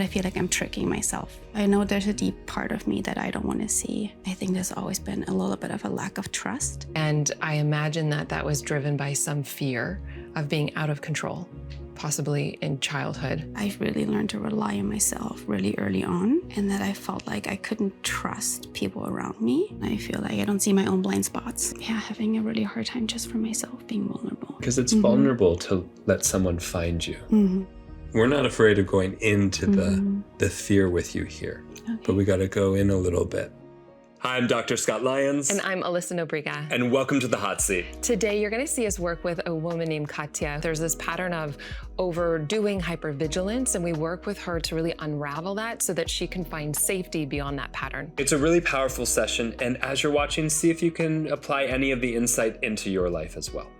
I feel like I'm tricking myself. I know there's a deep part of me that I don't want to see. I think there's always been a little bit of a lack of trust. And I imagine that that was driven by some fear of being out of control, possibly in childhood. I've really learned to rely on myself really early on, and that I felt like I couldn't trust people around me. I feel like I don't see my own blind spots. Yeah, having a really hard time just for myself, being vulnerable. Because it's vulnerable to let someone find you. We're not afraid of going into the fear with you here, but we got to go in a little bit. Hi, I'm Dr. Scott Lyons. And I'm Alyssa Nobriga. And welcome to the Hot Seat. Today, you're going to see us work with a woman named Katja. There's this pattern of overdoing hypervigilance, and we work with her to really unravel that so that she can find safety beyond that pattern. It's a really powerful session, and as you're watching, see if you can apply any of the insight into your life as well.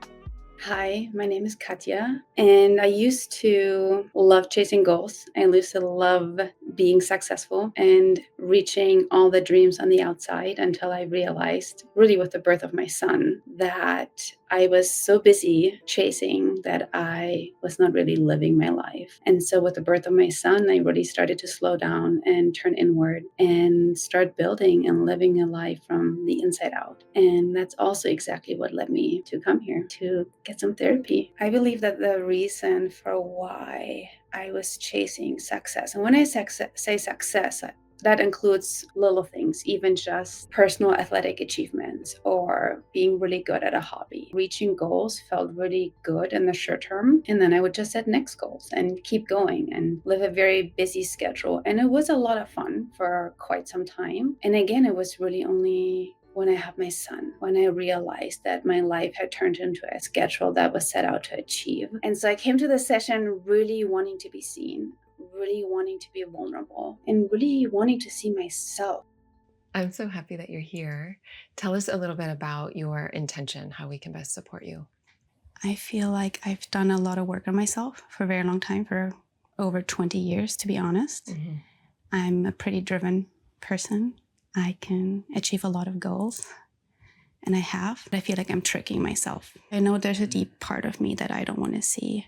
Hi, my name is Katja, and I used to love chasing goals. I used to love being successful and reaching all the dreams on the outside until I realized, really with the birth of my son, that I was so busy chasing that I was not really living my life. And so with the birth of my son, I really started to slow down and turn inward and start building and living a life from the inside out. And that's also exactly what led me to come here to get some therapy. I believe that the reason for why I was chasing success, and when I say success, that includes little things, even just personal athletic achievements or being really good at a hobby. Reaching goals felt really good in the short term. And then I would just set next goals and keep going and live a very busy schedule. And it was a lot of fun for quite some time. And again, it was really only when I had my son, when I realized that my life had turned into a schedule that was set out to achieve. And so I came to the session really wanting to be seen, really wanting to be vulnerable, and really wanting to see myself. I'm so happy that you're here. Tell us a little bit about your intention, how we can best support you. I feel like I've done a lot of work on myself for a very long time, for over 20 years, to be honest. I'm a pretty driven person. I can achieve a lot of goals, and I have. I feel like I'm tricking myself. I know there's a deep part of me that I don't want to see.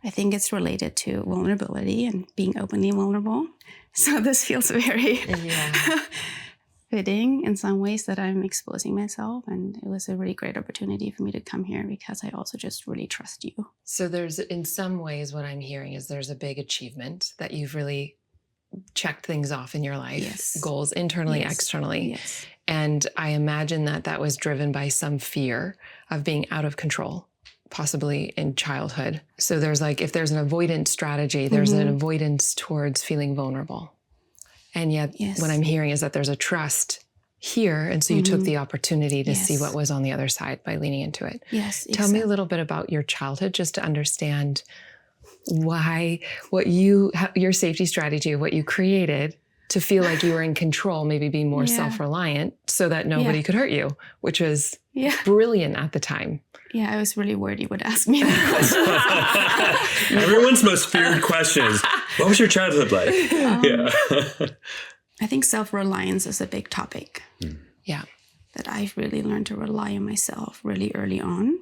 I think it's related to vulnerability and being openly vulnerable. So this feels very fitting in some ways that I'm exposing myself. And it was a really great opportunity for me to come here because I also just really trust you. So there's, in some ways, what I'm hearing is there's a big achievement that you've really checked things off in your life, goals internally, externally. And I imagine that that was driven by some fear of being out of control, possibly in childhood. So there's like, if there's an avoidance strategy, there's an avoidance towards feeling vulnerable. And yet what I'm hearing is that there's a trust here. And so you took the opportunity to see what was on the other side by leaning into it. Tell me a little bit about your childhood, just to understand why, what you, your safety strategy, what you created to feel like you were in control, maybe be more self-reliant so that nobody could hurt you, which was brilliant at the time. Yeah, I was really worried you would ask me that question. Everyone's most feared question is, what was your childhood like? I think self-reliance is a big topic. That I've really learned to rely on myself really early on.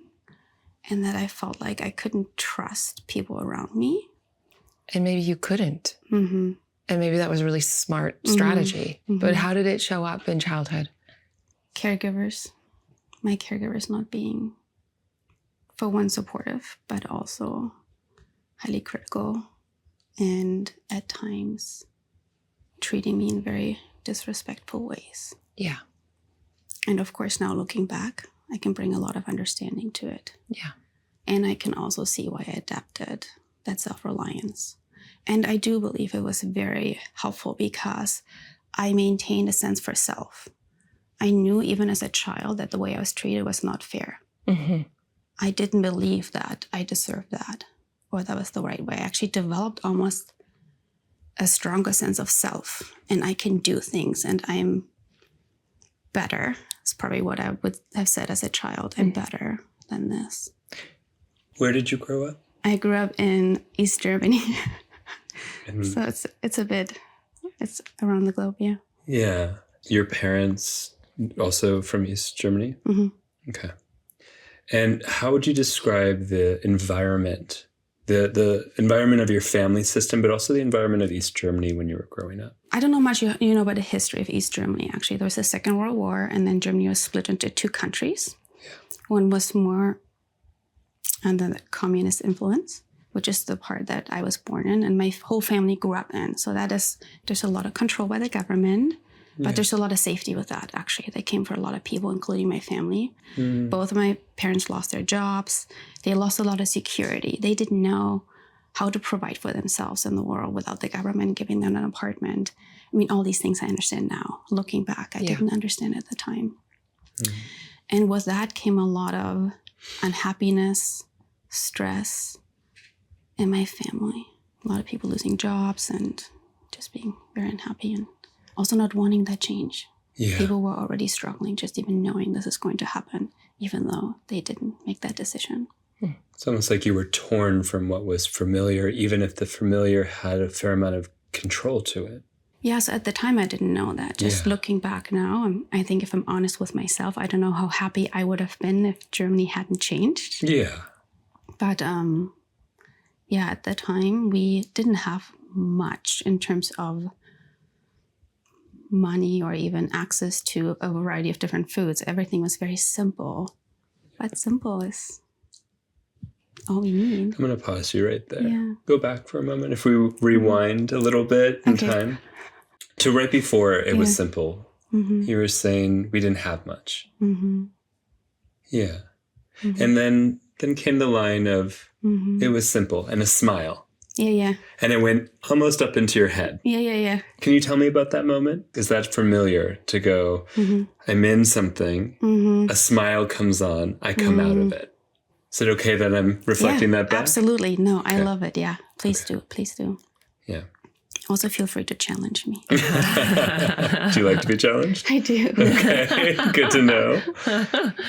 And that I felt like I couldn't trust people around me. And maybe you couldn't. And maybe that was a really smart strategy. But how did it show up in childhood? Caregivers. My caregivers not being, for one, supportive, but also highly critical. And at times treating me in very disrespectful ways. And of course, now looking back, I can bring a lot of understanding to it. And I can also see why I adapted that self-reliance. And I do believe it was very helpful because I maintained a sense for self. I knew even as a child that the way I was treated was not fair. I didn't believe that I deserved that or that was the right way. I actually developed almost a stronger sense of self, and I can do things and I'm better. It's probably what I would have said as a child. I'm better than this. Where did you grow up? I grew up in East Germany. So it's around the globe, Yeah. Your parents also from East Germany? Okay. And how would you describe the environment The environment of your family system, but also the environment of East Germany when you were growing up? I don't know much you know about the history of East Germany, actually. There was the Second World War, and then Germany was split into two countries. Yeah. One was more under the communist influence, which is the part that I was born in, and my whole family grew up in. So there's a lot of control by the government, but there's a lot of safety with that, actually. They came for a lot of people, including my family. Both of my parents lost their jobs. They lost a lot of security. They didn't know how to provide for themselves in the world without the government giving them an apartment. I mean, all these things I understand now. Looking back, I didn't understand at the time. And with that came a lot of unhappiness, stress in my family. A lot of people losing jobs and just being very unhappy and also not wanting that change. Yeah. People were already struggling just even knowing this is going to happen, even though they didn't make that decision. It's almost like you were torn from what was familiar, even if the familiar had a fair amount of control to it. Yes, at the time I didn't know that. Just looking back now, I think if I'm honest with myself, I don't know how happy I would have been if Germany hadn't changed. Yeah. But at the time we didn't have much in terms of money or even access to a variety of different foods. Everything was very simple, but simple is all we need. I'm going to pause you right there. Yeah. Go back for a moment. If we rewind a little bit in time to right before it was simple, you were saying we didn't have much. Yeah. And then came the line of it was simple and a smile. Yeah. And it went almost up into your head. Yeah. Can you tell me about that moment? Is that familiar to go, I'm in something, a smile comes on, I come out of it. Is it okay that I'm reflecting that back? Absolutely. No, okay. I love it. Yeah. Please do. Yeah. Also feel free to challenge me. Do you like to be challenged? I do. Okay. Good to know.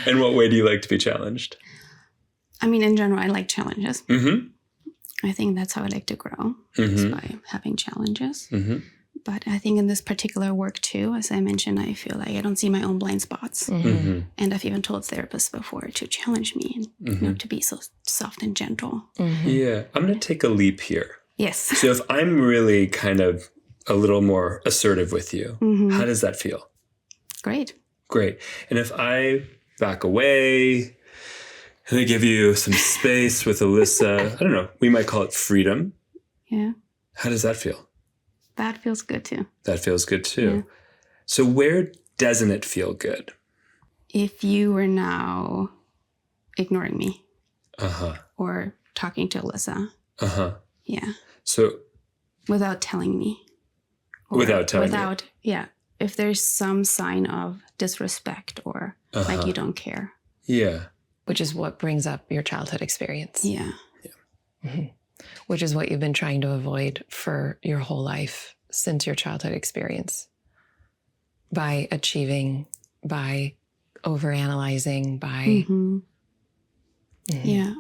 In what way do you like to be challenged? I mean, in general, I like challenges. I think that's how I like to grow, is by having challenges. But I think in this particular work too, as I mentioned, I feel like I don't see my own blind spots. And I've even told therapists before to challenge me and to be so soft and gentle. Yeah. I'm going to take a leap here. Yes. So if I'm really kind of a little more assertive with you, how does that feel? Great. And if I back away and I give you some space with Alyssa, I don't know, we might call it freedom. Yeah. How does that feel? That feels good too. Yeah. So where doesn't it feel good? If you were now ignoring me. Or talking to Alyssa. Yeah. So without telling me. Yeah. If there's some sign of disrespect or like you don't care. Yeah. Which is what brings up your childhood experience. Yeah. Which is what you've been trying to avoid for your whole life since your childhood experience. By achieving, by overanalyzing, by... Yeah,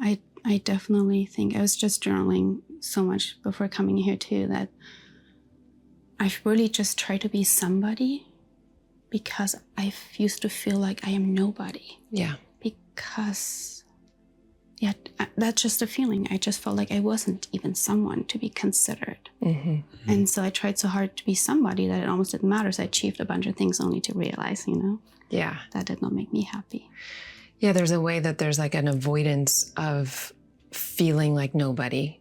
I definitely think, I was just journaling so much before coming here too, that I've really just tried to be somebody because I used to feel like I am nobody. Yeah. Because, that's just a feeling. I just felt like I wasn't even someone to be considered. And so I tried so hard to be somebody that it almost didn't matter. So I achieved a bunch of things only to realize, Yeah. that did not make me happy. Yeah, there's a way that there's like an avoidance of feeling like nobody,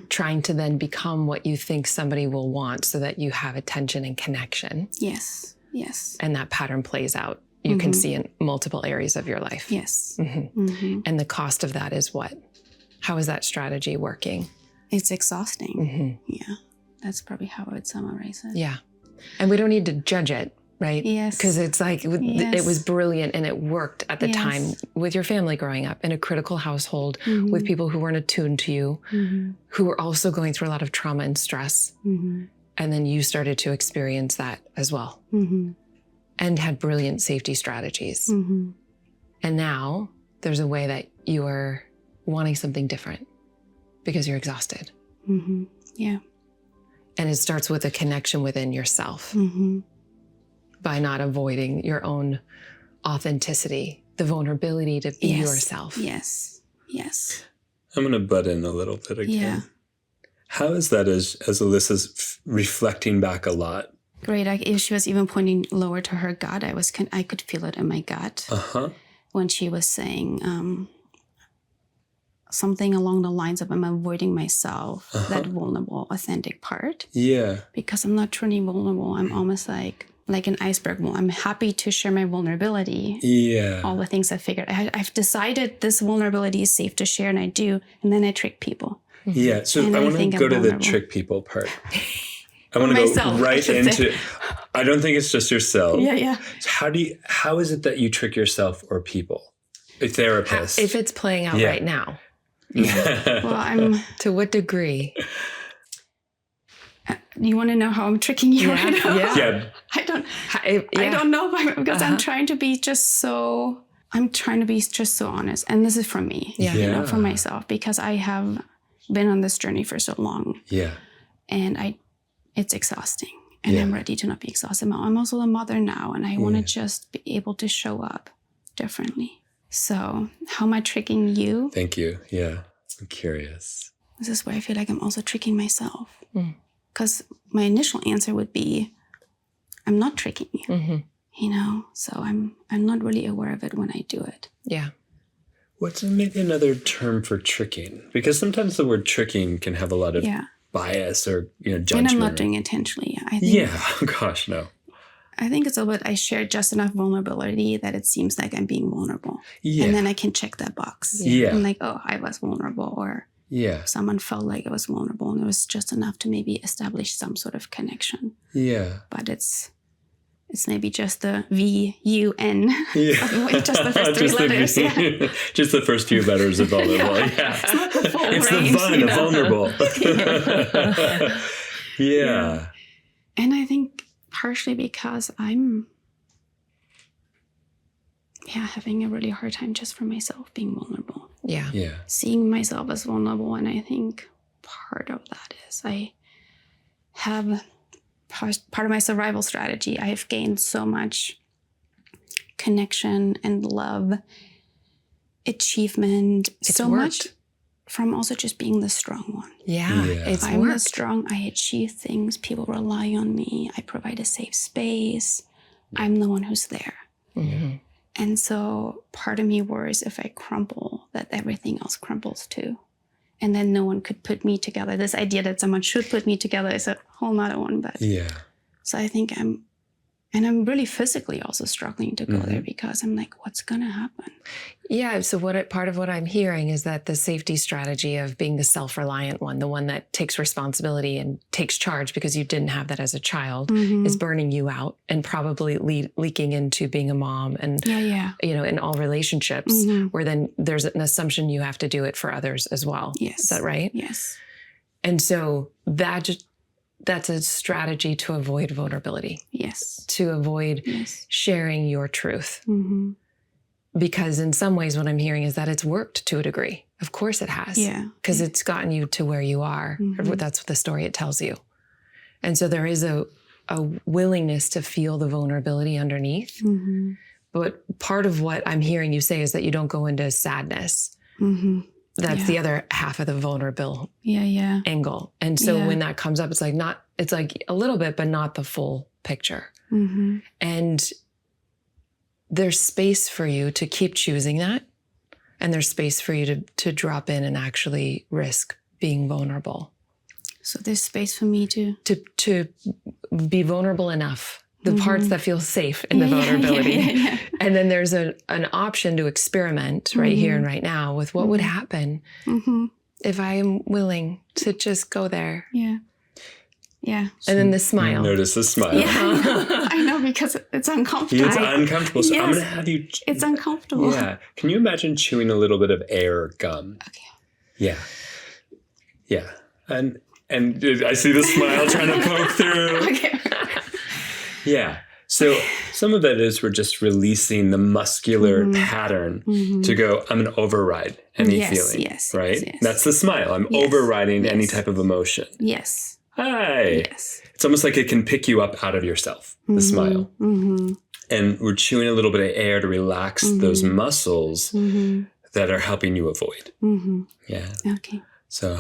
trying to then become what you think somebody will want so that you have attention and connection. Yes. And that pattern plays out. You can see in multiple areas of your life. Yes. And the cost of that is what? How is that strategy working? It's exhausting. Yeah. That's probably how I would summarize it. Yeah. And we don't need to judge it, right? Yes. Because it's like, it was brilliant and it worked at the time with your family growing up in a critical household with people who weren't attuned to you, who were also going through a lot of trauma and stress. And then you started to experience that as well. And had brilliant safety strategies. And now there's a way that you are wanting something different because you're exhausted. Yeah. And it starts with a connection within yourself by not avoiding your own authenticity, the vulnerability to be yourself. Yes. I'm going to butt in a little bit again. Yeah. How is that as Alyssa's reflecting back a lot? Great. She was even pointing lower to her gut. I could feel it in my gut when she was saying something along the lines of, I'm avoiding myself, that vulnerable, authentic part. Yeah. Because I'm not truly vulnerable. I'm almost like an iceberg. Well, I'm happy to share my vulnerability. Yeah. All the things I figured. I've decided this vulnerability is safe to share, and I do. And then I trick people. Yeah. So I want to go to the trick people part. I want to go right into. I don't think it's just yourself. Yeah. So how is it that you trick yourself or people? A therapist. If it's playing out right now. Yeah. Well, to what degree? You want to know how I'm tricking you right now? Yeah. I don't know, because I'm trying to be just so honest. And this is from me, for myself, because I have been on this journey for so long. Yeah. And it's exhausting, and I'm ready to not be exhausted. I'm also a mother now, and I want to just be able to show up differently. So how am I tricking you? Thank you. Yeah. I'm curious. This is where I feel like I'm also tricking myself. Because my initial answer would be, I'm not tricking you, so I'm not really aware of it when I do it. Yeah. What's maybe another term for tricking? Because sometimes the word tricking can have a lot of bias or, judgment. And I'm not doing it intentionally. I think, gosh, no. I think it's a bit, I share just enough vulnerability that it seems like I'm being vulnerable. Yeah. And then I can check that box. Yeah. I'm like, oh, I was vulnerable, or someone felt like I was vulnerable, and it was just enough to maybe establish some sort of connection. Yeah. But it's maybe just the VUN. Yeah. Just the first three letters. Yeah. Just the first few letters of vulnerable. Yeah. It's not the full It's range, the fun of vulnerable. Yeah. And I think partially because I'm having a really hard time just for myself being vulnerable. Yeah. Yeah. Seeing myself as vulnerable. And I think part of that is I have part of my survival strategy. I have gained so much connection and love, achievement, so much from also just being the strong one. Yeah. If I'm the strong, I achieve things. People rely on me. I provide a safe space. I'm the one who's there. Mm-hmm. And so part of me worries if I crumble, that everything else crumbles too. And then no one could put me together. This idea that someone should put me together is a whole nother one. But so I think I'm really physically also struggling to go there, because I'm like, what's going to happen? Yeah. So part of what I'm hearing is that the safety strategy of being the self-reliant one, the one that takes responsibility and takes charge because you didn't have that as a child, is burning you out and probably leaking into being a mom and, in all relationships where then there's an assumption you have to do it for others as well. Yes. Is that right? Yes. And so that's a strategy to avoid vulnerability. Yes. To avoid sharing your truth. Mm-hmm. Because in some ways what I'm hearing is that it's worked to a degree. Of course it has. Yeah. Because it's gotten you to where you are. That's the story it tells you. And so there is a willingness to feel the vulnerability underneath. Mm-hmm. But part of what I'm hearing you say is that you don't go into sadness. Mm-hmm. That's the other half of the vulnerable angle. And so when that comes up, it's like a little bit, but not the full picture. Mm-hmm. And there's space for you to keep choosing that. And there's space for you to drop in and actually risk being vulnerable. So there's space for me to be vulnerable enough. The parts that feel safe in the vulnerability. And then there's an option to experiment right here and right now with what would happen if I am willing to just go there. Yeah. Yeah. And then the smile. Notice the smile. Yeah, I know, because it's uncomfortable. It's uncomfortable. So I'm going to have you... It's uncomfortable. Yeah. Can you imagine chewing a little bit of air or gum? Okay. Yeah. Yeah. And I see the smile trying to poke through. Okay. Yeah. So some of it is we're just releasing the muscular pattern to go, I'm going to override any feeling. Yes. Right? Yes. That's the smile. I'm overriding any type of emotion. Yes. Hi. Yes. It's almost like it can pick you up out of yourself, the smile. Mm-hmm. And we're chewing a little bit of air to relax those muscles that are helping you avoid. Yeah. Okay. So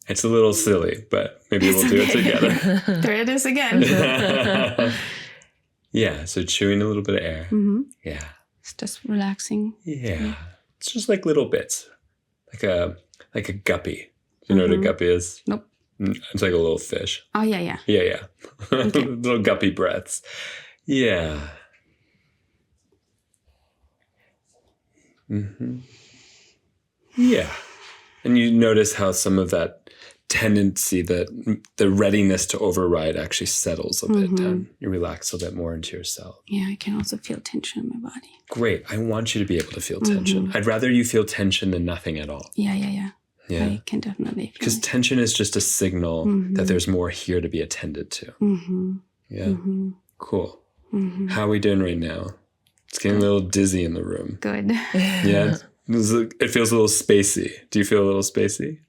it's a little silly, but maybe we'll do it together. There it is again. Yeah. So chewing a little bit of air. Yeah. It's just relaxing. Yeah. It's just like little bits, like a guppy. Do you know what a guppy is? Nope. It's like a little fish. Oh, yeah. Yeah. Okay. Little guppy breaths. Yeah. Yeah. And you notice how some of that tendency, the readiness to override actually settles a bit down. You relax a bit more into yourself. Yeah, I can also feel tension in my body. Great. I want you to be able to feel tension. I'd rather you feel tension than nothing at all. Yeah. Yeah. I can definitely feel Because it. tension is just a signal that there's more here to be attended to. Yeah. Cool. How are we doing right now? It's getting a little dizzy in the room. Good. Yeah. It feels a little spacey. Do you feel a little spacey?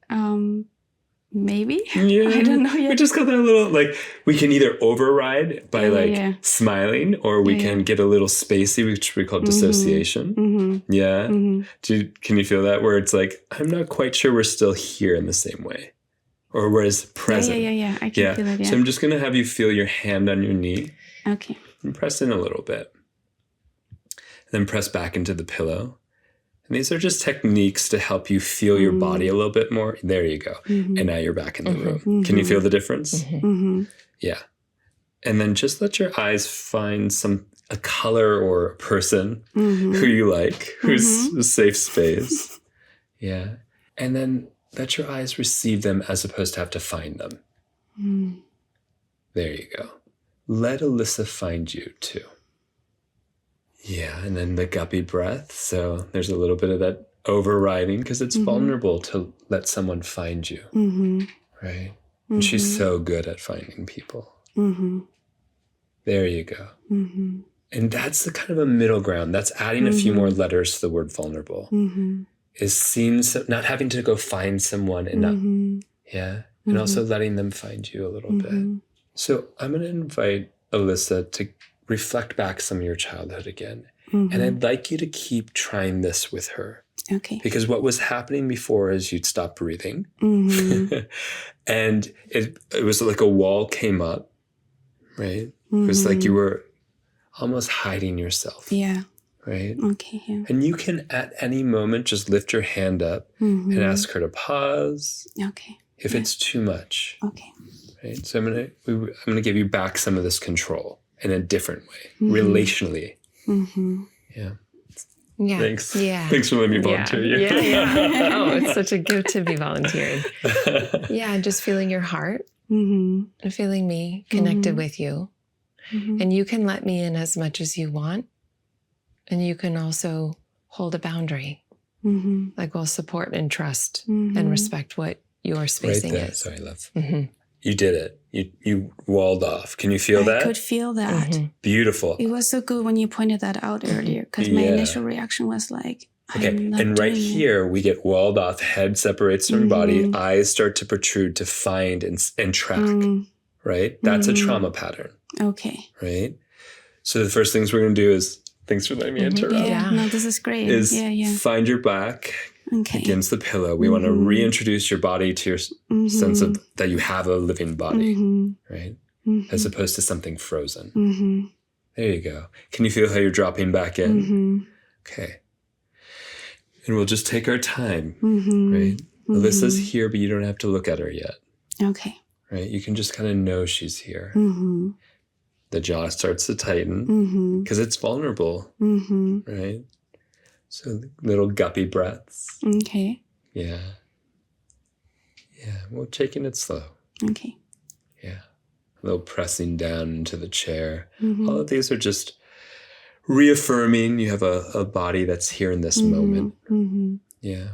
Maybe. Yeah. I don't know yet. We just got that little, we can either override by smiling, or we can get a little spacey, which we call dissociation. Yeah. Can you feel that? Where it's like, I'm not quite sure we're still here in the same way. Or whereas present. Yeah. I can feel it, yeah. So I'm just going to have you feel your hand on your knee. Okay. And press in a little bit. And then press back into the pillow. And these are just techniques to help you feel your body a little bit more. There you go. And now you're back in the room. Can you feel the difference? Yeah. And then just let your eyes find a color or a person who you like, who's a safe space. Yeah. And then let your eyes receive them as opposed to have to find them. There you go. Let Alyssa find you too. Yeah, and then the guppy breath. So there's a little bit of that overriding because it's vulnerable to let someone find you, right? And she's so good at finding people. There you go. And that's the kind of a middle ground. That's adding a few more letters to the word vulnerable. Is seeing not having to go find someone and and also letting them find you a little bit. So I'm going to invite Alyssa to reflect back some of your childhood again. And I'd like you to keep trying this with her. Okay. Because what was happening before is you'd stop breathing. And it was like a wall came up, right? It was like you were almost hiding yourself. Yeah. Right? Okay, yeah. And you can at any moment just lift your hand up and ask her to pause. Okay. If it's too much. Okay. Right? So I'm gonna give you back some of this control in a different way, relationally. Yeah. Yeah. Thanks. Yeah. Thanks for letting me volunteer you. Yeah. Oh, it's such a gift to be volunteered. Yeah, just feeling your heart and feeling me connected with you. And you can let me in as much as you want. And you can also hold a boundary. Like we'll support and trust and respect what your spacing right there. is. Sorry, love. You did it. You walled off. Can you feel that? I could feel that. Beautiful. It was so good when you pointed that out earlier, because my initial reaction was like, okay. I'm not And right doing here, we get walled off. Head separates from body. Eyes start to protrude to find and track. Right? That's a trauma pattern. Okay. Right? So the first things we're going to do is, thanks for letting me interrupt. Yeah. No, this is great. Is find your back against the pillow. We want to reintroduce your body to your sense of that you have a living body, right? As opposed to something frozen. There you go. Can you feel how you're dropping back in? Okay. And we'll just take our time, right? Alyssa's here, but you don't have to look at her yet. Okay. Right? You can just kind of know she's here. The jaw starts to tighten because it's vulnerable, right? So little guppy breaths. Okay. Yeah. Yeah. We're taking it slow. Okay. Yeah. A little pressing down into the chair. All of these are just reaffirming you have a body that's here in this moment. Yeah.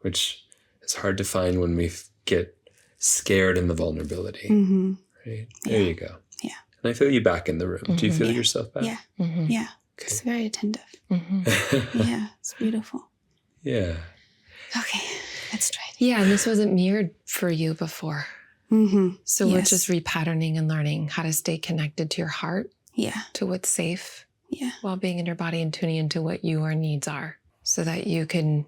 Which is hard to find when we get scared in the vulnerability. Right? There you go. Yeah. And I feel you back in the room. Do you feel yourself back? Yeah. Yeah. Okay. It's very attentive. Yeah. It's beautiful. Yeah. Okay. Let's try it. Yeah. And this wasn't mirrored for you before. So we're just repatterning and learning how to stay connected to your heart. Yeah. To what's safe. Yeah. While being in your body and tuning into what your needs are. so that you can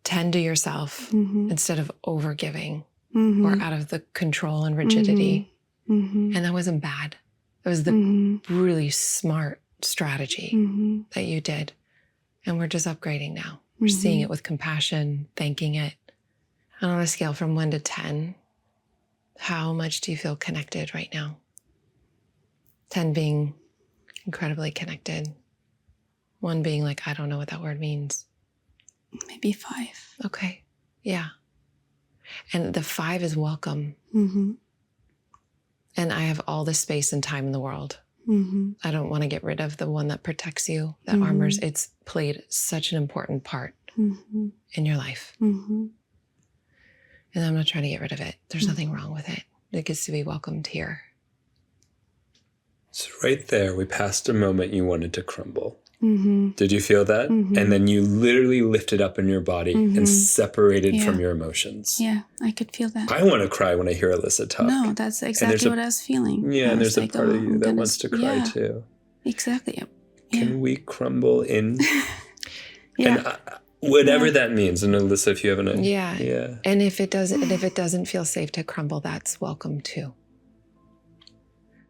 tend to yourself instead of overgiving or out of the control and rigidity. And that wasn't bad. It was the really smart strategy that you did. And we're just upgrading now. We're seeing it with compassion, thanking it. And on a scale from 1 to 10, how much do you feel connected right now? 10 being incredibly connected. 1 being like, I don't know what that word means. Maybe 5. Okay. Yeah. And the 5 is welcome. And I have all the space and time in the world. I don't want to get rid of the one that protects you, that armors. It's played such an important part in your life. And I'm not trying to get rid of it. There's nothing wrong with it. It gets to be welcomed here. So right there, we passed a moment you wanted to crumble. Did you feel that? And then you literally lifted up in your body and separated from your emotions. Yeah, I could feel that. I want to cry when I hear Alyssa talk. No, that's exactly what I was feeling. Yeah, and there's like, a part of you that wants to cry too. Exactly. Can we crumble in? And whatever that means. And Alyssa, if you have an idea. Yeah. And if it doesn't feel safe to crumble, that's welcome too.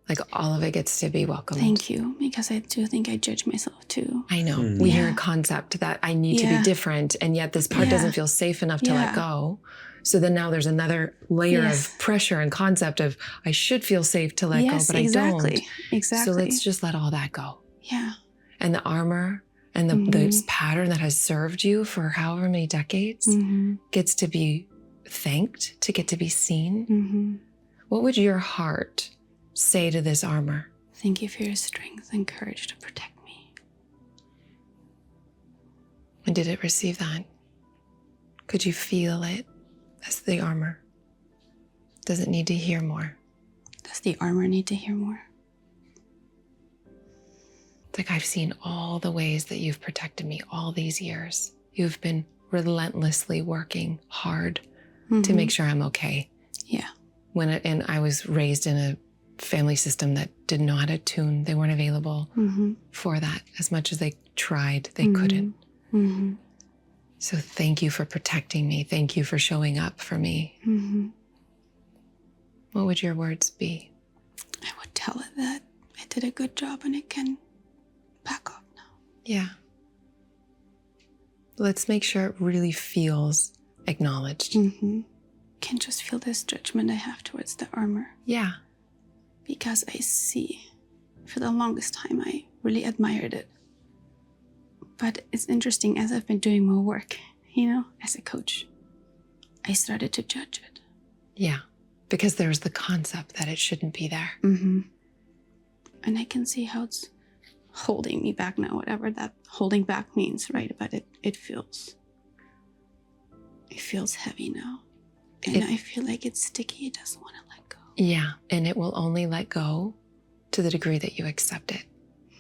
Like all of it gets to be welcomed. Thank you, because I do think I judge myself too. I know. We hear a concept that I need to be different, and yet this part doesn't feel safe enough to let go. So then now there's another layer of pressure and concept of I should feel safe to let go, but I don't. Exactly. So let's just let all that go. Yeah. And the armor and the pattern that has served you for however many decades gets to be thanked, to get to be seen. What would your heart say to this armor? Thank you for your strength and courage to protect me. And did it receive that? Could you feel it as the armor? Does it need to hear more? Does the armor need to hear more? It's like I've seen all the ways that you've protected me all these years. You've been relentlessly working hard to make sure I'm okay. Yeah. And I was raised in a family system that didn't know how to tune. They weren't available for that. As much as they tried, they couldn't. So thank you for protecting me. Thank you for showing up for me. What would your words be? I would tell it that I did a good job and it can back off now. Yeah. Let's make sure it really feels acknowledged. Can just feel this judgment I have towards the armor. Yeah. Because I see, for the longest time, I really admired it. But it's interesting, as I've been doing more work, as a coach, I started to judge it. Yeah, because there's the concept that it shouldn't be there. And I can see how it's holding me back now, whatever that holding back means, right? But it feels heavy now. And I feel like it's sticky, it doesn't want to let go. Yeah, and it will only let go to the degree that you accept it,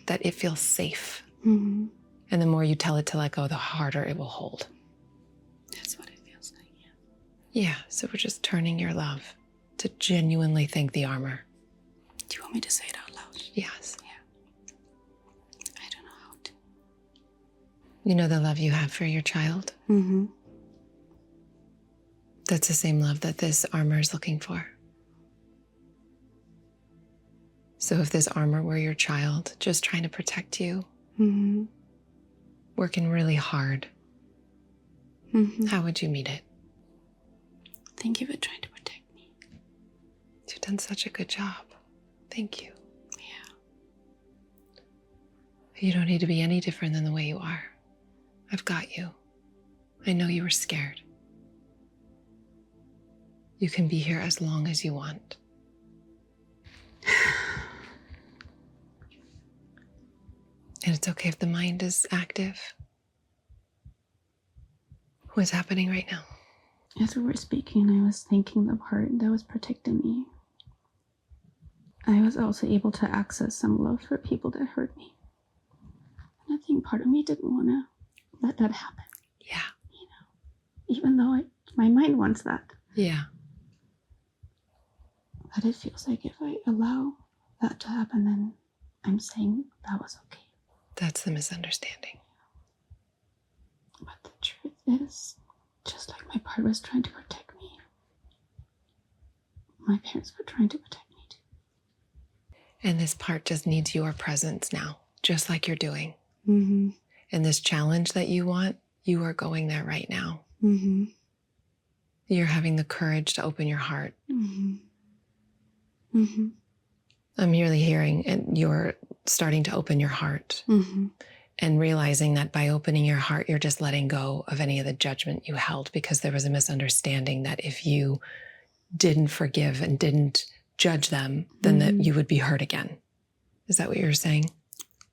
that it feels safe. And the more you tell it to let go, the harder it will hold. That's what it feels like, Yeah, so we're just turning your love to genuinely thank the armor. Do you want me to say it out loud? Yes. Yeah. I don't know how to. You know the love you have for your child? That's the same love that this armor is looking for. So if this armor were your child, just trying to protect you, working really hard, how would you meet it? Thank you for trying to protect me. You've done such a good job. Thank you. Yeah. You don't need to be any different than the way you are. I've got you. I know you were scared. You can be here as long as you want. And it's okay if the mind is active. What's happening right now? As we were speaking, I was thinking the part that was protecting me. I was also able to access some love for people that hurt me. And I think part of me didn't want to let that happen. Yeah. Even though my mind wants that. Yeah. But it feels like if I allow that to happen, then I'm saying that was okay. That's the misunderstanding. is just like my part was trying to protect me. My parents were trying to protect me too. And this part just needs your presence now, just like you're doing. Mm-hmm. And this challenge that you want, you are going there right now. Mm-hmm. You're having the courage to open your heart. Mm-hmm. Mm-hmm. I'm really hearing, and you're starting to open your heart. Mm-hmm. And realizing that by opening your heart, you're just letting go of any of the judgment you held, because there was a misunderstanding that if you didn't forgive and didn't judge them, then that you would be hurt again. Is that what you're saying?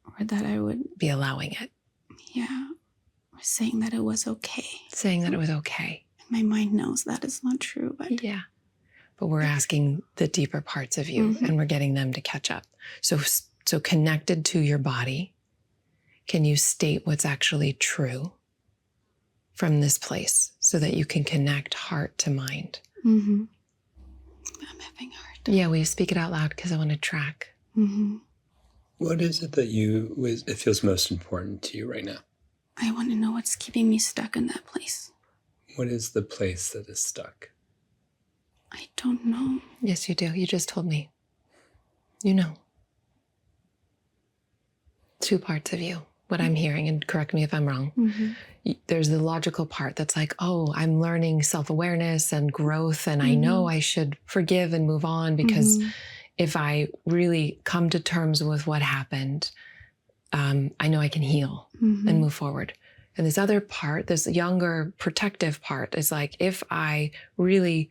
Or that I would be allowing it. Yeah. Or saying that it was okay. Saying that it was okay. My mind knows that is not true, but yeah. But we're asking the deeper parts of you, and we're getting them to catch up. So connected to your body, can you state what's actually true from this place so that you can connect heart to mind? I'm having a hard time. Yeah, will you speak it out loud, because I want to track. What is it that it feels most important to you right now? I want to know what's keeping me stuck in that place. What is the place that is stuck? I don't know. Yes, you do. You just told me. You know. Two parts of you, what I'm hearing, and correct me if I'm wrong. There's the logical part that's like, oh, I'm learning self-awareness and growth, and I know I should forgive and move on, because if I really come to terms with what happened, I know I can heal and move forward. And this other part, this younger protective part, is like, if I really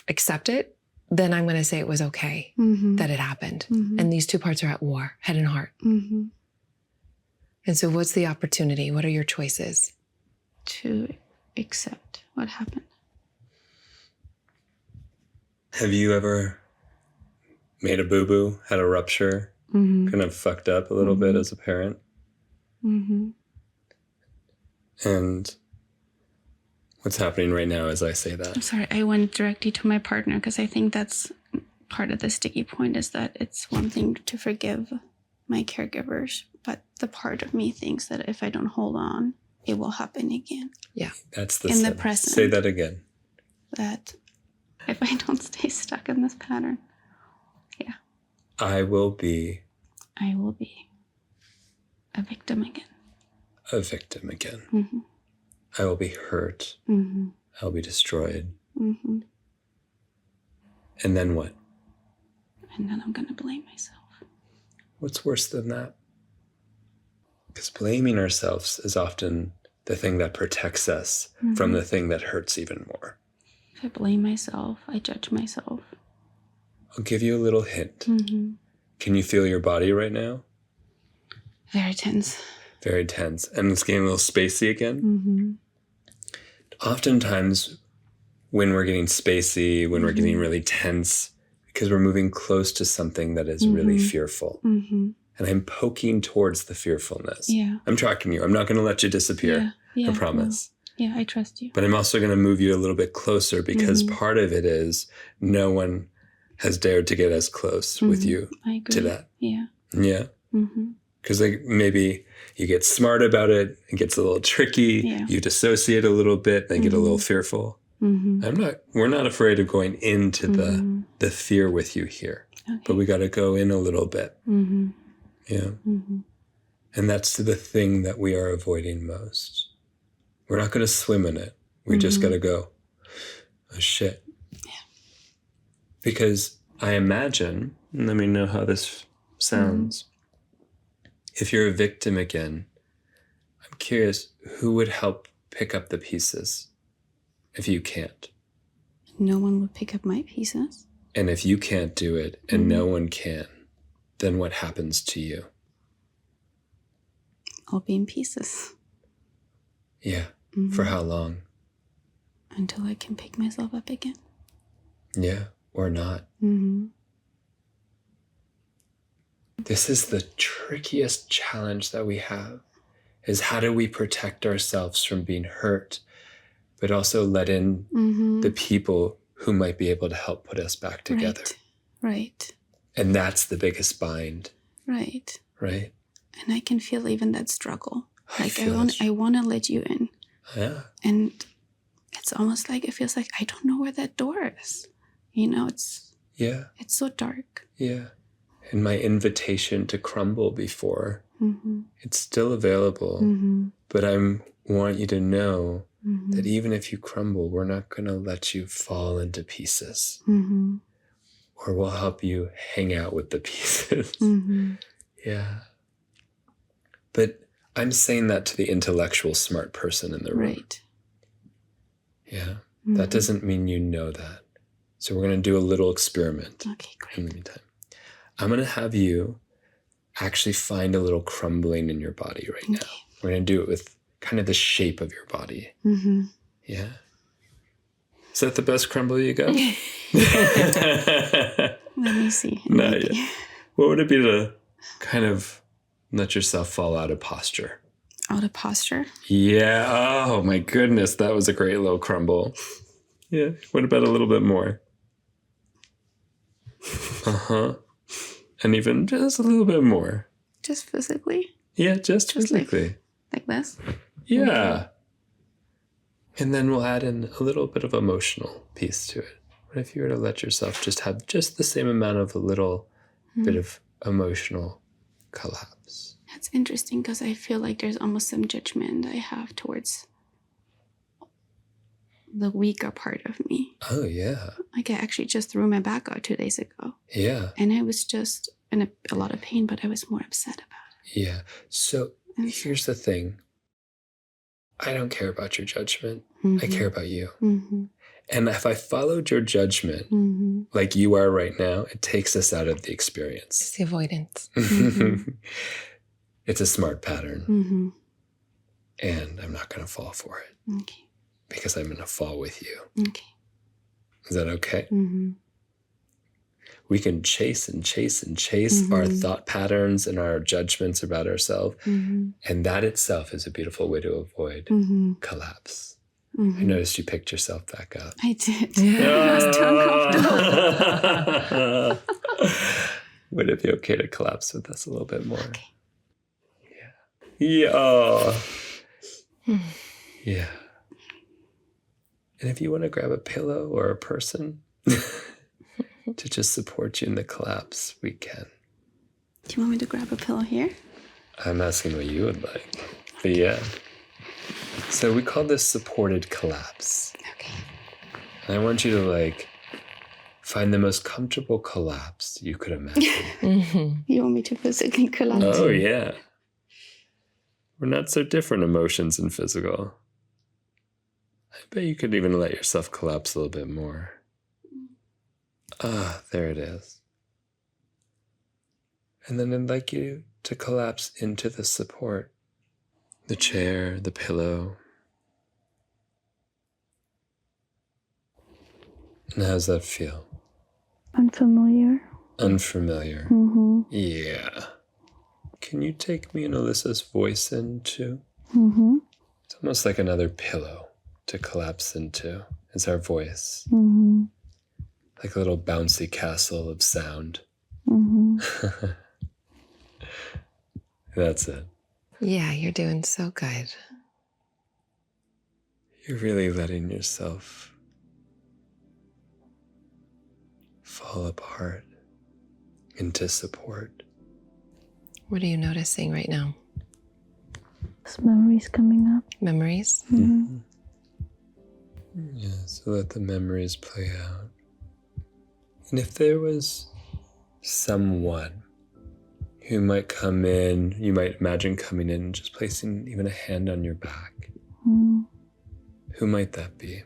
accept it, then I'm going to say it was okay that it happened. And these two parts are at war, head and heart. And so what's the opportunity? What are your choices? To accept what happened. Have you ever made a boo-boo, had a rupture, kind of fucked up a little bit as a parent? And what's happening right now as I say that? I'm sorry, I went directly to my partner, because I think that's part of the sticky point, is that it's one thing to forgive my caregivers, but the part of me thinks that if I don't hold on, it will happen again. Yeah. That's the in the present. Say that again. That if I don't stay stuck in this pattern, I will be a victim again. A victim again. I will be hurt. I'll be destroyed. And then what? And then I'm going to blame myself. What's worse than that? Because blaming ourselves is often the thing that protects us from the thing that hurts even more. If I blame myself, I judge myself. I'll give you a little hint. Can you feel your body right now? Very tense. Very tense. And it's getting a little spacey again. Oftentimes, when we're getting spacey, when we're getting really tense, because we're moving close to something that is really fearful. And I'm poking towards the fearfulness. Yeah. I'm tracking you. I'm not going to let you disappear. Yeah, I promise. No. Yeah, I trust you. But I'm also going to move you a little bit closer, because part of it is no one has dared to get as close with you to that. Yeah. Yeah. Because maybe you get smart about it, it gets a little tricky, you dissociate a little bit, and get a little fearful. We're not afraid of going into the fear with you here, but we got to go in a little bit. Yeah. And that's the thing that we are avoiding most. We're not going to swim in it. We just got to go, oh shit. Yeah. Because I imagine, let me know how this sounds. If you're a victim again, I'm curious, who would help pick up the pieces if you can't? No one would pick up my pieces. And if you can't do it and no one can, then what happens to you? I'll be in pieces. Yeah. For how long? Until I can pick myself up again. Yeah, or not. This is the trickiest challenge that we have, is how do we protect ourselves from being hurt, but also let in the people who might be able to help put us back together. Right. And that's the biggest bind. Right. Right? And I can feel even that struggle. Like I want to let you in. Yeah. And it's almost like, it feels like I don't know where that door is. You know, it's so dark. Yeah. And my invitation to crumble before, it's still available, but I want you to know that even if you crumble, we're not going to let you fall into pieces. Or we'll help you hang out with the pieces. Yeah. But I'm saying that to the intellectual smart person in the room. Right. Yeah. That doesn't mean you know that. So we're going to do a little experiment. Okay, great. In the meantime, I'm going to have you actually find a little crumbling in your body right now. We're going to do it with kind of the shape of your body. Yeah. Is that the best crumble you got? Let me see. Not yet. What would it be to kind of let yourself fall out of posture? Out of posture? Yeah. Oh, my goodness. That was a great little crumble. Yeah. What about a little bit more? And even just a little bit more. Just physically? Yeah, just physically. Like this? Yeah. And then we'll add in a little bit of emotional piece to it. What if you were to let yourself just have just the same amount of a little bit of emotional collapse? That's interesting, because I feel like there's almost some judgment I have towards the weaker part of me. Oh, yeah. Like I actually just threw my back out 2 days ago. Yeah. And I was just in a lot of pain, but I was more upset about it. Yeah. So here's the thing. I don't care about your judgment. I care about you. And if I followed your judgment like you are right now, it takes us out of the experience. It's the avoidance. It's a smart pattern. And I'm not going to fall for it. Okay. Because I'm going to fall with you. Okay. Is that okay? We can chase and chase and chase our thought patterns and our judgments about ourselves. And that itself is a beautiful way to avoid collapse. I noticed you picked yourself back up. I did. I was too uncomfortable. Would it be okay to collapse with us a little bit more? Okay. Yeah. Yeah. Yeah. And if you want to grab a pillow or a person to just support you in the collapse, we can. Do you want me to grab a pillow here? I'm asking what you would like. But yeah. So we call this supported collapse. Okay. And I want you to find the most comfortable collapse you could imagine. You want me to physically collapse? Oh, yeah. We're not so different, emotions and physical. I bet you could even let yourself collapse a little bit more. Ah, there it is. And then I'd like you to collapse into the support. The chair, the pillow. And how's that feel? Unfamiliar. Unfamiliar. Yeah. Can you take me and Alyssa's voice in too? It's almost like another pillow to collapse into. It's our voice. Like a little bouncy castle of sound. That's it. Yeah, you're doing so good. You're really letting yourself fall apart into support. What are you noticing right now? There's memories coming up. Memories? Yeah, so let the memories play out. And if there was someone who might come in, you might imagine coming in and just placing even a hand on your back. Who might that be?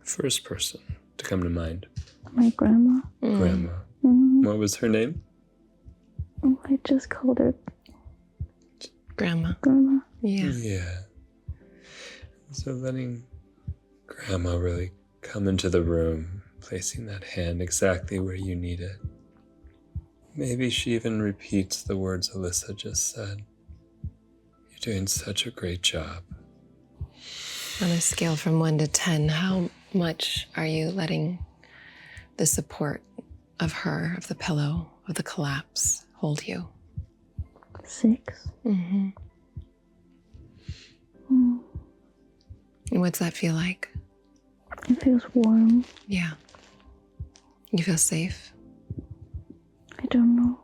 First person to come to mind. My grandma. Grandma. What was her name? I just called her Grandma. Grandma. Yeah. Yeah. So letting Grandma really come into the room, placing that hand exactly where you need it. Maybe she even repeats the words Alyssa just said. You're doing such a great job. On a scale from 1 to 10, how much are you letting the support of her, of the pillow, of the collapse hold you? 6. Mm-hmm. Mm. And what's that feel like? It feels warm. Yeah. You feel safe? I don't know.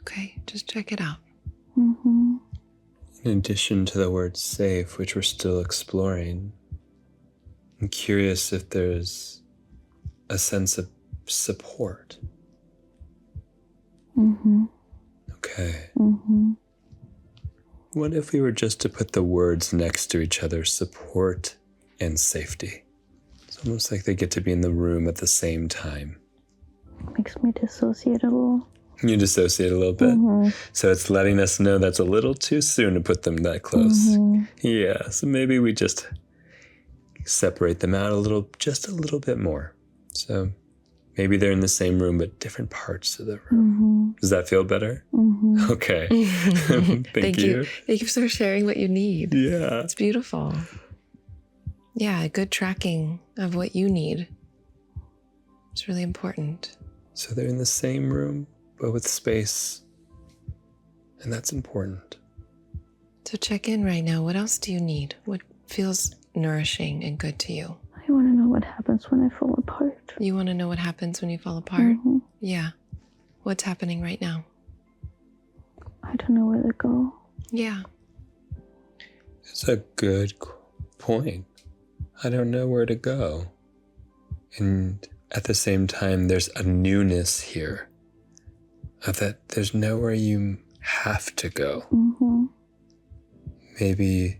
Okay, just check it out. Mm-hmm. In addition to the word safe, which we're still exploring, I'm curious if there's a sense of support. Mm-hmm. Okay. Mm-hmm. What if we were just to put the words next to each other, support and safety? It's almost like they get to be in the room at the same time. Makes me dissociate a little. You dissociate a little bit. Mm-hmm. So it's letting us know that's a little too soon to put them that close. Mm-hmm. Yeah, so maybe we just separate them out just a little bit more. So maybe they're in the same room, but different parts of the room. Mm-hmm. Does that feel better? Mm-hmm. Okay. Thank you. Thank you for sharing what you need. Yeah. It's beautiful. Yeah, a good tracking of what you need. It's really important. So they're in the same room, but with space. And that's important. So check in right now. What else do you need? What feels nourishing and good to you? I want to know what happens when I fall apart. You want to know what happens when you fall apart? Mm-hmm. Yeah. What's happening right now? I don't know where to go. Yeah. It's a good point. I don't know where to go. And at the same time, there's a newness here of that there's nowhere you have to go. Mm-hmm. Maybe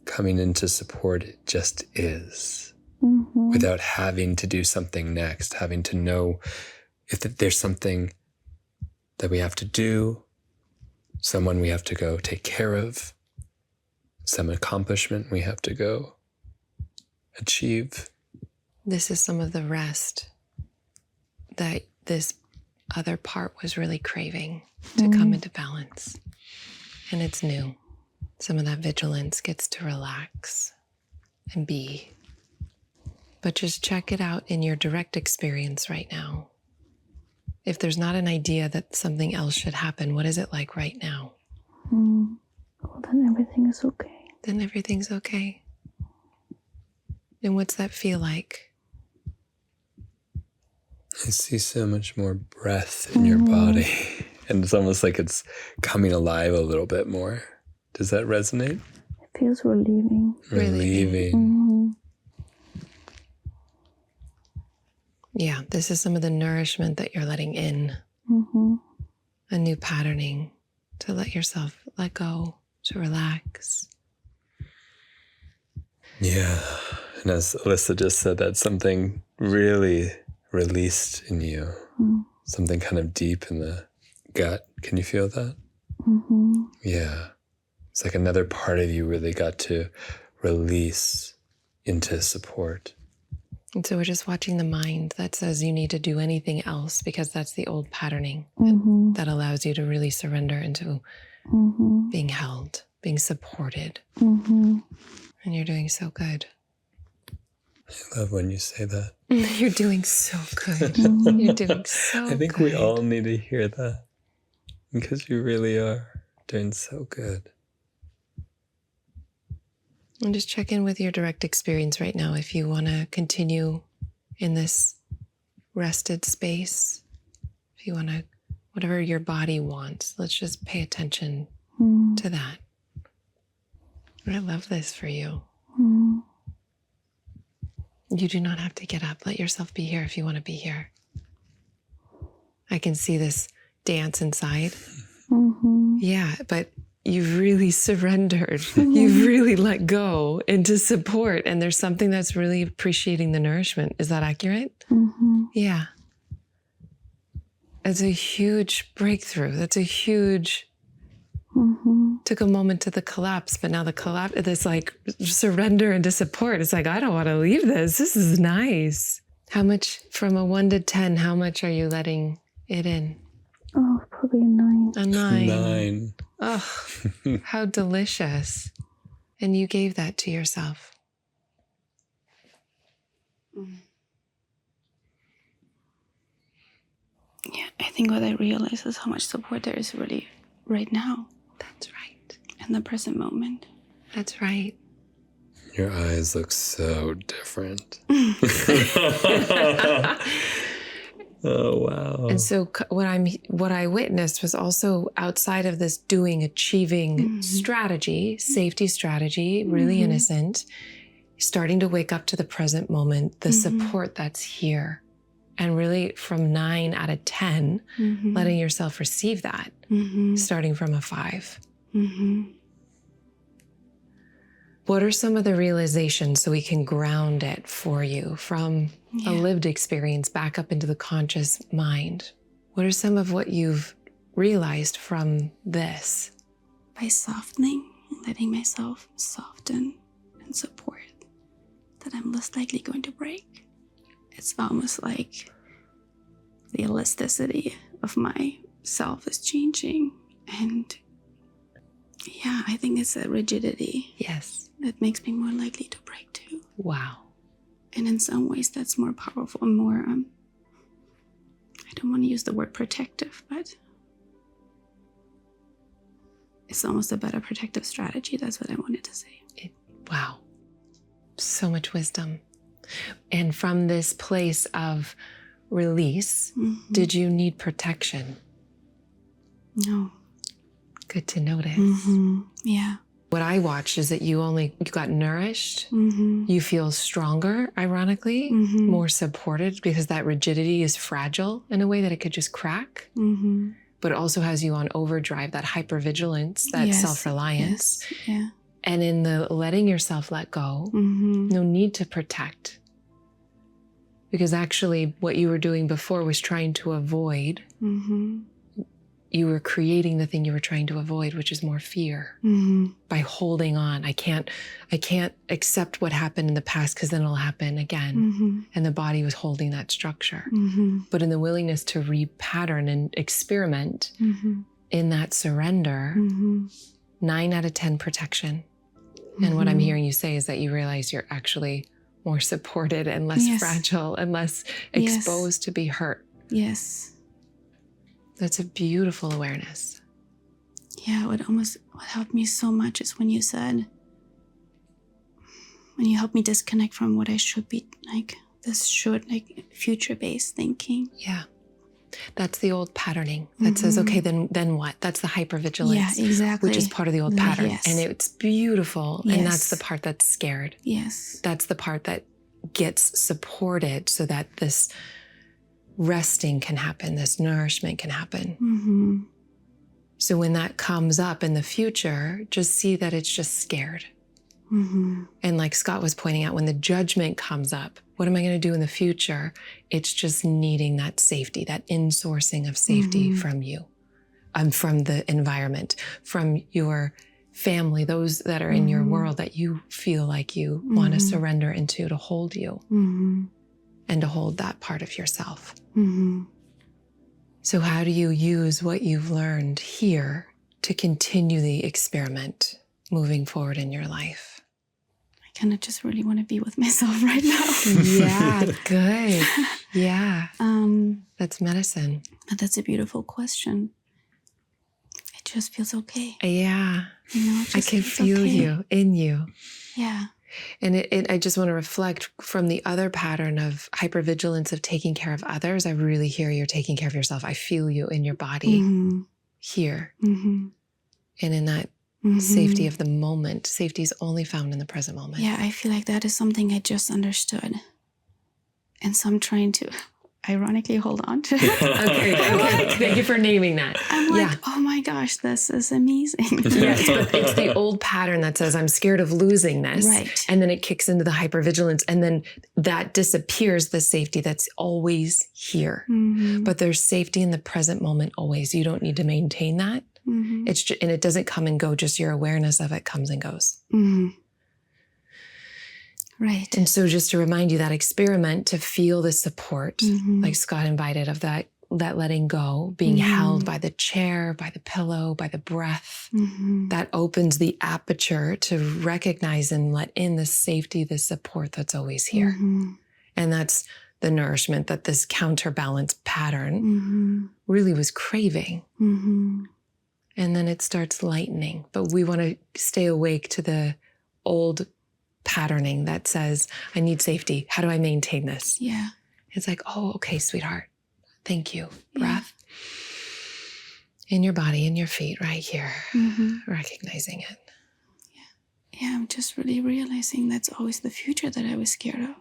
coming into support, it just is. Mm-hmm. Without having to do something next, having to know if there's something that we have to do, someone we have to go take care of, some accomplishment we have to go achieve. This is some of the rest that this other part was really craving to come into balance. And it's new. Some of that vigilance gets to relax and be. But just check it out in your direct experience right now. If there's not an idea that something else should happen, what is it like right now? Well, then everything is okay. Then everything's okay. And what's that feel like? I see so much more breath in your body. And it's almost like it's coming alive a little bit more. Does that resonate? It feels relieving. Relieving. Mm-hmm. Yeah, this is some of the nourishment that you're letting in. Mm-hmm. A new patterning to let yourself let go, to relax. Yeah. And as Alyssa just said, that's something really released in you. Something kind of deep in the gut. Can you feel that? Mm-hmm. Yeah. It's like another part of you really got to release into support. And so we're just watching the mind that says you need to do anything else because that's the old patterning Mm-hmm. that allows you to really surrender into Mm-hmm. being held, being supported. Mm-hmm. And you're doing so good. I love when you say that. You're doing so good. You're doing so good. I think we all need to hear that because you really are doing so good. And just check in with your direct experience right now. If you want to continue in this rested space, if you want to, whatever your body wants, let's just pay attention to that. I love this for you. Mm-hmm. You do not have to get up. Let yourself be here if you want to be here. I can see this dance inside. Mm-hmm. Yeah, but you've really surrendered. You've really let go into support. And there's something that's really appreciating the nourishment. Is that accurate? Mm-hmm. Yeah. It's a huge breakthrough. That's a huge, took a moment to the collapse, but now the collapse, this like surrender into support. It's like, I don't want to leave this. This is nice. How much, from a 1 to 10, how much are you letting it in? Oh, probably a 9. A 9. 9. Oh, how delicious. And you gave that to yourself. Yeah, I think what I realize is how much support there is really right now. That's right. In the present moment. That's right. Your eyes look so different. Oh, wow. And so what I witnessed was also outside of this doing, achieving strategy, safety strategy, really innocent, starting to wake up to the present moment, the support that's here. And really from 9 out of 10, letting yourself receive that, starting from a 5. What are some of the realizations so we can ground it for you from a lived experience back up into the conscious mind? What are some of what you've realized from this? By softening, letting myself soften and support, that I'm less likely going to break. It's almost like the elasticity of my self is changing. And yeah, I think it's a rigidity. Yes. That makes me more likely to break too. Wow. And in some ways that's more powerful and more, I don't want to use the word protective, but it's almost a better protective strategy. That's what I wanted to say. Wow. So much wisdom. And from this place of release, did you need protection? No. Good to notice. Yeah. What I watched is that you got nourished. You feel stronger, ironically, more supported, because that rigidity is fragile in a way that it could just crack. But it also has you on overdrive, that hypervigilance, that self-reliance. Yes. Yeah. And in the letting yourself let go, no need to protect. Because actually what you were doing before was trying to avoid. You were creating the thing you were trying to avoid, which is more fear. By holding on. I can't accept what happened in the past because then it'll happen again. And the body was holding that structure. But in the willingness to repattern and experiment in that surrender, 9 out of 10 protection. And what I'm hearing you say is that you realize you're actually more supported and less fragile and less exposed to be hurt. Yes. That's a beautiful awareness. Yeah, what helped me so much is when you helped me disconnect from what I should be, like future-based thinking. Yeah. That's the old patterning that says, okay, then what? That's the hypervigilance. Yeah, exactly. Which is part of the old pattern. Yes. And it's beautiful. Yes. And that's the part that's scared. Yes. That's the part that gets supported so that this resting can happen, this nourishment can happen. So when that comes up in the future, just see that it's just scared. And like Scott was pointing out, when the judgment comes up, what am I going to do in the future? It's just needing that safety, that insourcing of safety from you, from the environment, from your family, those that are in your world that you feel like you want to surrender into to hold you and to hold that part of yourself. So how do you use what you've learned here to continue the experiment moving forward in your life? I kind of just really want to be with myself right now. Yeah, good. Yeah. That's medicine. But that's a beautiful question. It just feels okay. Yeah. I can feel okay. you, in you. Yeah. And I just want to reflect from the other pattern of hypervigilance of taking care of others. I really hear you're taking care of yourself. I feel you in your body here. And in that safety of the moment. Safety is only found in the present moment. Yeah, I feel like that is something I just understood. And so I'm trying to ironically hold on to it. Okay. Thank you for naming that. I'm like, oh my gosh, this is amazing. It's the old pattern that says, I'm scared of losing this. Right. And then it kicks into the hypervigilance. And then that disappears the safety that's always here. But there's safety in the present moment always. You don't need to maintain that. It's just, and it doesn't come and go, just your awareness of it comes and goes. Right. And so just to remind you, that experiment to feel the support, like Scott invited, of that letting go, being held by the chair, by the pillow, by the breath, that opens the aperture to recognize and let in the safety, the support that's always here. And that's the nourishment that this counterbalance pattern really was craving. And then it starts lightening. But we want to stay awake to the old patterning that says, I need safety. How do I maintain this? Yeah. It's like, oh, okay, sweetheart. Thank you. Breath. In your body, in your feet, right here. Recognizing it. Yeah, I'm just really realizing that's always the future that I was scared of.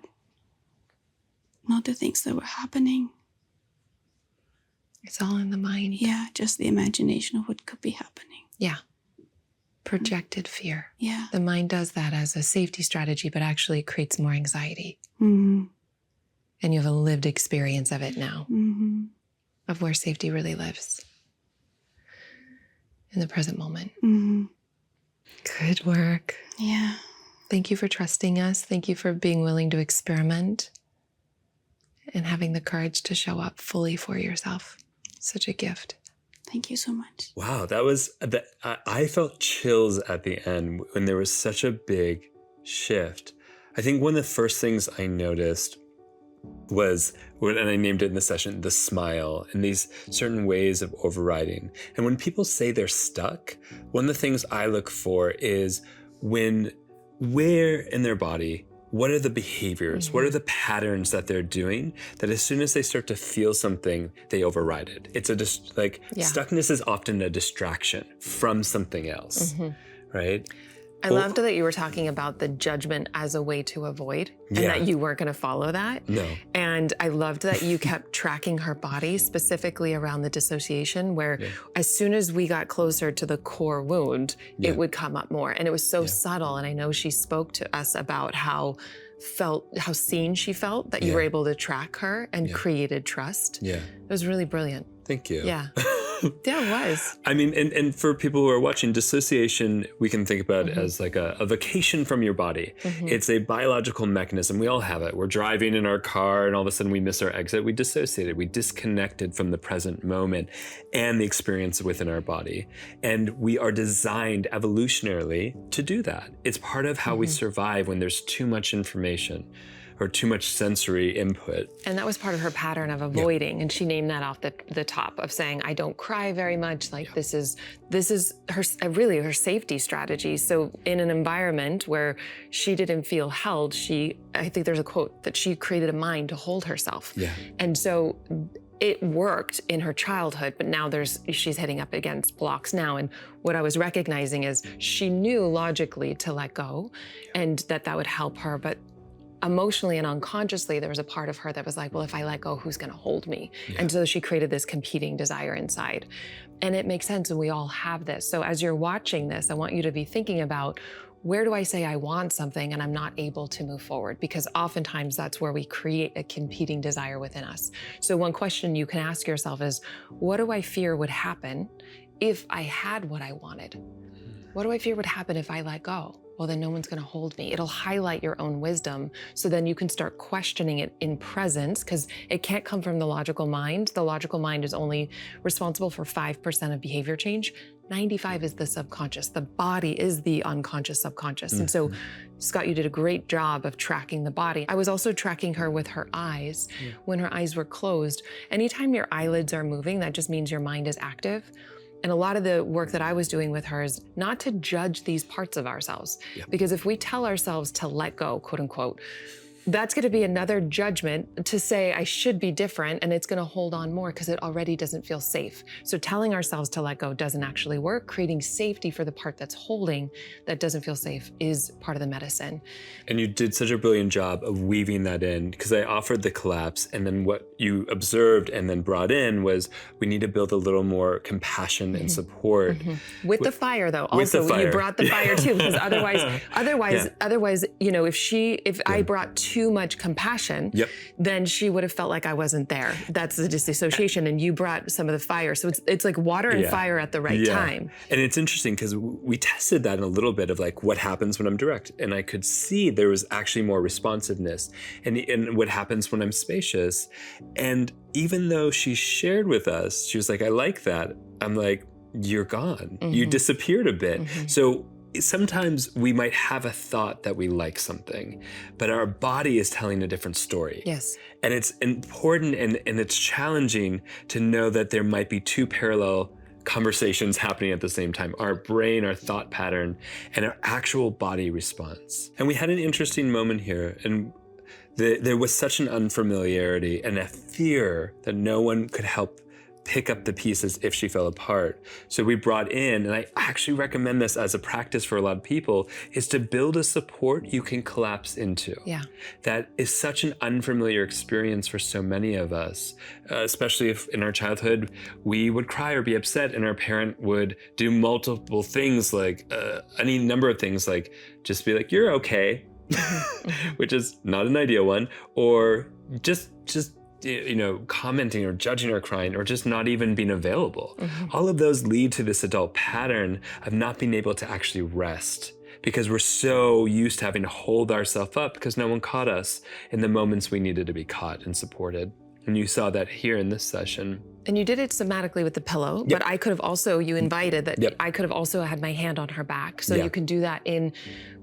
Not the things that were happening. It's all in the mind. Yeah, just the imagination of what could be happening. Yeah. Projected fear. Yeah. The mind does that as a safety strategy, but actually it creates more anxiety. Mm-hmm. And you have a lived experience of it now, Mm-hmm. of where safety really lives in the present moment. Mm-hmm. Good work. Yeah. Thank you for trusting us. Thank you for being willing to experiment and having the courage to show up fully for yourself. Such a gift. Thank you so much. Wow, that was, I felt chills at the end when there was such a big shift. I think one of the first things I noticed was, and I named it in the session, the smile and these certain ways of overriding. And when people say they're stuck, one of the things I look for is where in their body, what are the behaviors, what are the patterns that they're doing that as soon as they start to feel something, they override it. It's stuckness is often a distraction from something else, right? I loved that you were talking about the judgment as a way to avoid and that you weren't going to follow that. No. And I loved that you kept tracking her body specifically around the dissociation where as soon as we got closer to the core wound, it would come up more. And it was so subtle. And I know she spoke to us about how seen she felt, that you were able to track her and created trust. Yeah. It was really brilliant. Thank you. Yeah. Yeah, it was. I mean, and for people who are watching, dissociation, we can think about it as like a vacation from your body. It's a biological mechanism. We all have it. We're driving in our car and all of a sudden we miss our exit. We dissociated. We disconnected from the present moment and the experience within our body. And we are designed evolutionarily to do that. It's part of how we survive when there's too much information or too much sensory input. And that was part of her pattern of avoiding. And she named that off the top of saying, I don't cry very much. Like this is her safety strategy. So in an environment where she didn't feel held, I think there's a quote that she created a mind to hold herself. Yeah. And so it worked in her childhood, but now she's hitting up against blocks now. And what I was recognizing is she knew logically to let go and that would help her. But emotionally and unconsciously, there was a part of her that was like, well, if I let go, who's going to hold me? And so she created this competing desire inside. And it makes sense, and we all have this. So as you're watching this, I want you to be thinking about, where do I say I want something and I'm not able to move forward? Because oftentimes that's where we create a competing desire within us. So one question you can ask yourself is, what do I fear would happen if I had what I wanted? What do I fear would happen if I let go? Well, then no one's going to hold me. It'll highlight your own wisdom. So then you can start questioning it in presence, because it can't come from the logical mind. The logical mind is only responsible for 5% of behavior change. 95 is the subconscious. The body is the unconscious subconscious. And so, Scott, you did a great job of tracking the body. I was also tracking her with her eyes. When her eyes were closed, anytime your eyelids are moving, that just means your mind is active. And a lot of the work that I was doing with her is not to judge these parts of ourselves. Because if we tell ourselves to let go, quote unquote, that's going to be another judgment to say I should be different, and it's going to hold on more because it already doesn't feel safe. So telling ourselves to let go doesn't actually work. Creating safety for the part that's holding that doesn't feel safe is part of the medicine. And you did such a brilliant job of weaving that in, because I offered the collapse, and then what you observed and then brought in was we need to build a little more compassion and support. With the fire, though. Also, you brought the fire too, because otherwise, you know, if I brought too much compassion, then she would have felt like I wasn't there. That's the disassociation, and you brought some of the fire. So it's like water and fire at the right time. And it's interesting because we tested that in a little bit of like what happens when I'm direct, and I could see there was actually more responsiveness, and what happens when I'm spacious. And even though she shared with us, she was like, I like that. I'm like, you're gone. You disappeared a bit. So sometimes we might have a thought that we like something, but our body is telling a different story. Yes. And it's important and it's challenging to know that there might be two parallel conversations happening at the same time, our brain, our thought pattern, and our actual body response. And we had an interesting moment here, and there was such an unfamiliarity and a fear that no one could help pick up the pieces if she fell apart. So we brought in, and I actually recommend this as a practice for a lot of people, is to build a support you can collapse into. Yeah. That is such an unfamiliar experience for so many of us, especially if in our childhood we would cry or be upset and our parent would do multiple things, like any number of things, like just be like, you're okay, which is not an ideal one, or just commenting or judging or crying, or just not even being available. All of those lead to this adult pattern of not being able to actually rest, because we're so used to having to hold ourselves up because no one caught us in the moments we needed to be caught and supported. And you saw that here in this session. And you did it somatically with the pillow, Yep. but I could have also, you invited that Yep. I could have also had my hand on her back. So Yeah. you can do that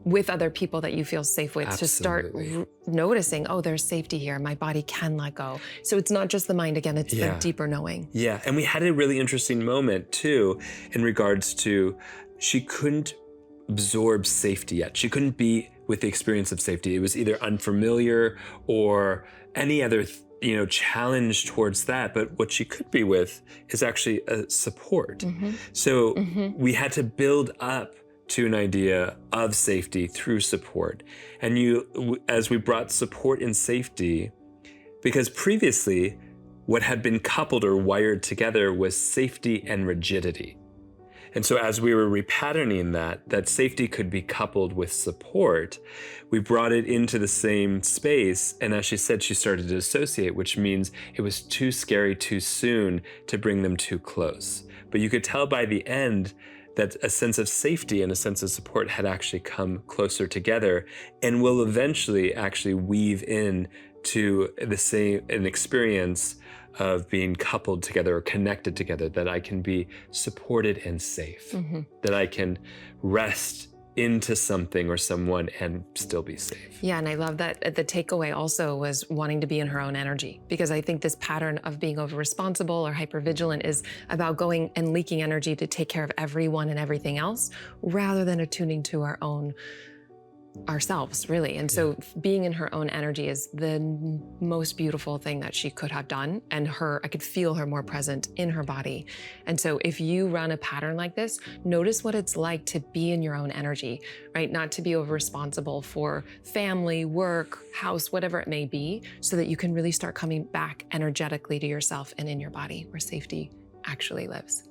with other people that you feel safe with. To start Absolutely. noticing, oh, there's safety here. My body can let go. So it's not just the mind again, it's the deeper knowing. Yeah, and we had a really interesting moment too in regards to she couldn't absorb safety yet. She couldn't be with the experience of safety. It was either unfamiliar or any other challenge towards that. But what she could be with is actually a support. So we had to build up to an idea of safety through support. And as we brought support and safety, because previously what had been coupled or wired together was safety and rigidity. And so as we were repatterning that safety could be coupled with support, we brought it into the same space. And as she said, she started to dissociate, which means it was too scary too soon to bring them too close. But you could tell by the end that a sense of safety and a sense of support had actually come closer together and will eventually actually weave in to an experience of being coupled together or connected together, that I can be supported and safe, that I can rest into something or someone and still be safe. Yeah, and I love that the takeaway also was wanting to be in her own energy, because I think this pattern of being over-responsible or hyper-vigilant is about going and leaking energy to take care of everyone and everything else, rather than attuning to ourselves, really. And so being in her own energy is the most beautiful thing that she could have done. And I could feel her more present in her body. And so if you run a pattern like this, notice what it's like to be in your own energy, right? Not to be over-responsible for family, work, house, whatever it may be, so that you can really start coming back energetically to yourself and in your body, where safety actually lives.